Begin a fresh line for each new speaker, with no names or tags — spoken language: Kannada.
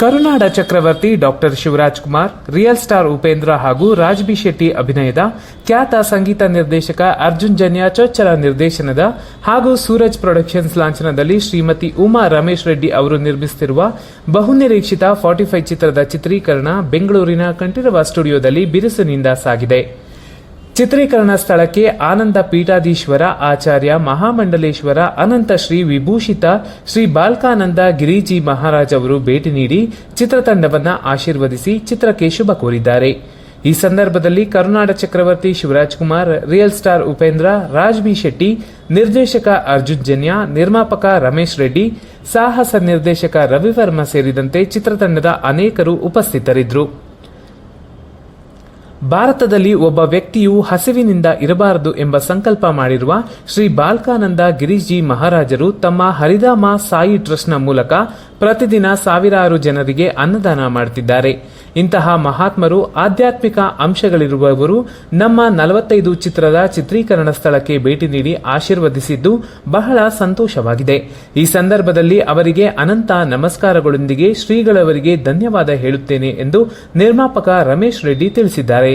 ಕರುನಾಡ ಚಕ್ರವರ್ತಿ doctor Shivaraj Kumar, real star Upendra ಹಾಗೂ ರಾಜ್ ಬಿ ಶೆಟ್ಟಿ ಅಭಿನಯದ ಖ್ಯಾತ ಸಂಗೀತ ನಿರ್ದೇಶಕ ಅರ್ಜುನ್ ಜನ್ಯ ಚೊಚ್ಚಲ ನಿರ್ದೇಶನದ ಹಾಗೂ ಸೂರಜ್ ಪ್ರೊಡಕ್ಷನ್ಸ್ ಲಾಂಛನದಲ್ಲಿ ಶ್ರೀಮತಿ ಉಮಾ ರಮೇಶ್ ರೆಡ್ಡಿ ಅವರು ನಿರ್ಮಿಸುತ್ತಿರುವ ಬಹುನಿರೀಕ್ಷಿತ 45 ಚಿತ್ರದ ಚಿತ್ರೀಕರಣ ಬೆಂಗಳೂರಿನ ಕಂಠೀರವ ಸ್ಟುಡಿಯೋದಲ್ಲಿ ಬಿರುಸಿನಿಂದ ಸಾಗಿದೆ. ಚಿತ್ರೀಕರಣ ಸ್ಥಳಕ್ಕೆ ಆನಂದ ಪೀಠಾಧೀಶ್ವರ ಆಚಾರ್ಯ ಮಹಾಮಂಡಲೇಶ್ವರ ಅನಂತ ಶ್ರೀ ವಿಭೂಷಿತ ಶ್ರೀ ಬಾಲ್ಕಾನಂದ ಗಿರಿಜಿ ಮಹಾರಾಜ್ ಅವರು ಭೇಟಿ ನೀಡಿ ಚಿತ್ರತಂಡವನ್ನು ಆಶೀರ್ವದಿಸಿ ಚಿತ್ರಕ್ಕೆ ಶುಭ ಕೋರಿದ್ದಾರೆ. ಈ ಸಂದರ್ಭದಲ್ಲಿ ಕರುನಾಡ ಚಕ್ರವರ್ತಿ Shivaraj Kumar, real star Upendra, Raj B Shetty, ನಿರ್ದೇಶಕ ಅರ್ಜುನ್ ಜನ್ಯ, ನಿರ್ಮಾಪಕ ರಮೇಶ್ ರೆಡ್ಡಿ, ಸಾಹಸ ನಿರ್ದೇಶಕ ರವಿವರ್ಮ ಸೇರಿದಂತೆ ಚಿತ್ರತಂಡದ ಅನೇಕರು ಉಪಸ್ಥಿತರಿದ್ದರು. ಭಾರತದಲ್ಲಿ ಒಬ್ಬ ವ್ಯಕ್ತಿಯು ಹಸಿವಿನಿಂದ ಇರಬಾರದು ಎಂಬ ಸಂಕಲ್ಪ ಮಾಡಿರುವ ಶ್ರೀ ಬಾಲ್ಕಾನಂದ ಗಿರೀಶ್ಜಿ ಮಹಾರಾಜರು ತಮ್ಮ ಹರಿಧಾಮ ಸಾಯಿ ಟ್ರಸ್ಟ್ನ ಮೂಲಕ ಪ್ರತಿದಿನ ಸಾವಿರಾರು ಜನರಿಗೆ ಅನ್ನದಾನ ಮಾಡುತ್ತಿದ್ದಾರೆ. ಇಂತಹ ಮಹಾತ್ಮರು, ಆಧ್ಯಾತ್ಮಿಕ ಅಂಶಗಳಿರುವವರು ನಮ್ಮ 45 ಚಿತ್ರದ ಚಿತ್ರೀಕರಣ ಸ್ಥಳಕ್ಕೆ ಭೇಟಿ ನೀಡಿ ಆಶೀರ್ವದಿಸಿದ್ದು ಬಹಳ ಸಂತೋಷವಾಗಿದೆ. ಈ ಸಂದರ್ಭದಲ್ಲಿ ಅವರಿಗೆ ಅನಂತ ನಮಸ್ಕಾರಗಳೊಂದಿಗೆ ಶ್ರೀಗಳವರಿಗೆ ಧನ್ಯವಾದ ಹೇಳುತ್ತೇನೆ ಎಂದು ನಿರ್ಮಾಪಕ ರಮೇಶ್ ರೆಡ್ಡಿ ತಿಳಿಸಿದ್ದಾರೆ.